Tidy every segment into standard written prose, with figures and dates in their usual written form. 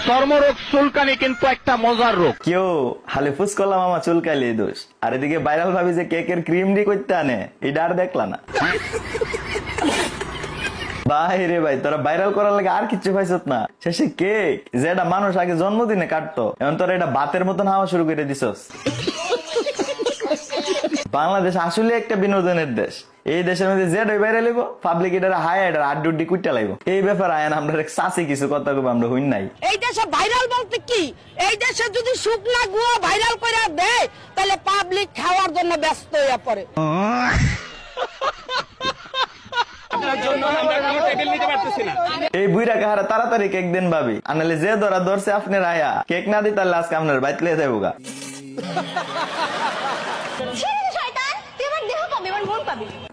চর্মরোগ চুলকানি কিন্তু একটা মজার রোগ। কেউ খালি ফুস করলাম আমার চুলকাইলে দোষ, আর এদিকে ভাইরাল ভাবি যে কেকের ক্রিম ডি করতে আনে, এটা আর দেখলা না। ভাই রে ভাই, তোরা ভাইরাল করার লাগে আর কিছু পাইছত না, শেষে কেক যেটা মানুষ আগে জন্মদিনে কাটতো, এখন তোরা এটা বাতের মতন হাওয়া শুরু করে দিছস। বাংলাদেশ আসলে একটা বিনোদনের দেশ। এই দেশের মধ্যে যেটা ভাইরাল হইব পাবলিক এটা হাই এটা আড্ডি কুইটা লাগবে। এই ব্যাপারে আয়ন আমরা চাষি কিছু কথা কব, আমরা হইন নাই। এই দেশে ভাইরাল বলতে কি, এই দেশে যদি শুকনা গুয়া ভাইরাল করে দেয় তাহলে পাবলিক খাওয়ার জন্য ব্যস্ত হয়ে পড়ে। এই বুইরা কাহারা তাড়াতাড়ি কেক দেন ভাবি, আনালে যে ধরা ধরছে আপনার আয়া কেক না দিই তাহলে আজকে আপনার বাইত লিয়ে যাবো গা।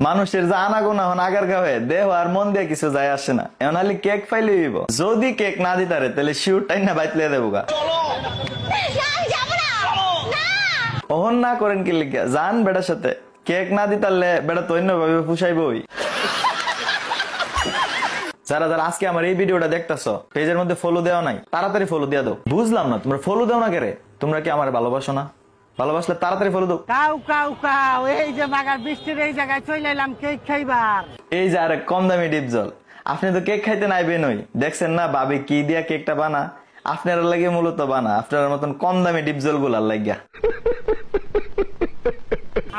মানুষের যা আনাগোনা হন আগার গায়ে দেহ আর মন দিয়ে কিছু যায় আসে না, এখন খালি কেক পাইলে হইব। যদি কেক না দিতারে তাহলে শিউর টাইম না বাইত লিয়ে দেবো গা। ওহন না করেন কি লিখা যান বেটার সাথে, কেক না দিতারলে বেটা তো অন্য ভাবে পুষাইবই। যারা যারা আজকে আমার এই ভিডিওটা দেখতেছো পেজের মধ্যে ফলো দেওয়া নাই, তাড়াতাড়ি ফলো দিয়ে দাও। বুঝলাম না তোমরা ফলো দাও না কেরে, তোমরা কি আমার ভালোবাসো না? ভালোবাসলে তাড়াতাড়ি ফলো দাও। কাউ কাউ কাউ, এই যে মাগার বৃষ্টির এই জায়গায় চলে এলাম কেক খাইবার। এই যে আরে কম দামি ডিপ জল, আপনি তো কেক খাইতে নাইবেন, ওই দেখছেন না ভাবি কি দিয়া কেকটা বানা, আপনার লাগে মূলত বানা, আপনার মতন কম দামি ডিপ জল গুলার লাগিয়া।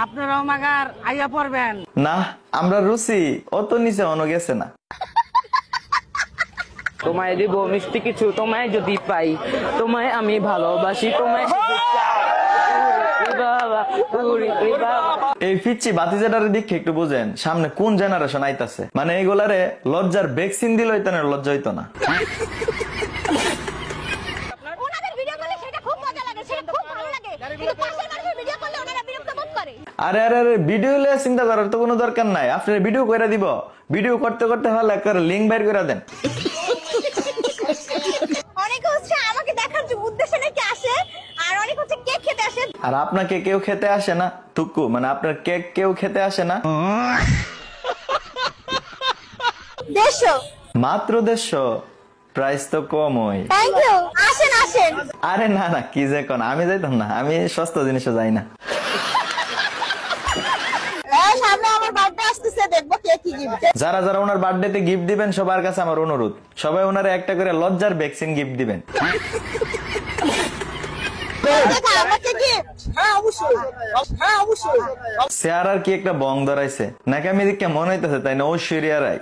আপনারাও মাগার আইয়া পড়বেন না, আমরা রুচি অত নিচে অন গেছে না। তোমায় দিব মিষ্টি কিছু, তোমায় যদি পাই, তোমায় আমি ভালোবাসি, তোমায় এই পিচ্ছি বাতিজাটার দিকে একটু বুঝেন, সামনে কোন জেনারেশন আইতাছে, মানে এইগুলারে লজ্জার ভ্যাকসিন দিল লজ্জা হইতো না। আরে আরে আরে ভিডিও চিন্তা করার তো কোনো দরকার নাই, আপনার ভিডিও করে দিব, ভিডিও করতে করতে ভালো করে লিঙ্ক বাইর করে দেন। আর আপনাকে কেউ খেতে আসে না টুকু, মানে আপনার কেক কেউ খেতে আসে না। মাত্র 150, প্রাইস তো কম হয়। আরে না না কি যে কোন, আমি যাইতাম না, আমি সস্তা জিনিসে যাই না। যারা যারা ওনার বার্থডেতে গিফট দিবেন সবার কাছে আমার অনুরোধ, সবাই ওনারে একটা করে লজ্জার ভ্যাকসিন গিফট দিবেন। চেহারার কি একটা বং ধরাইছে নাকি, আমি দেখে মনে হইতেছে তাই না ঐশ্বরিয়া রায়।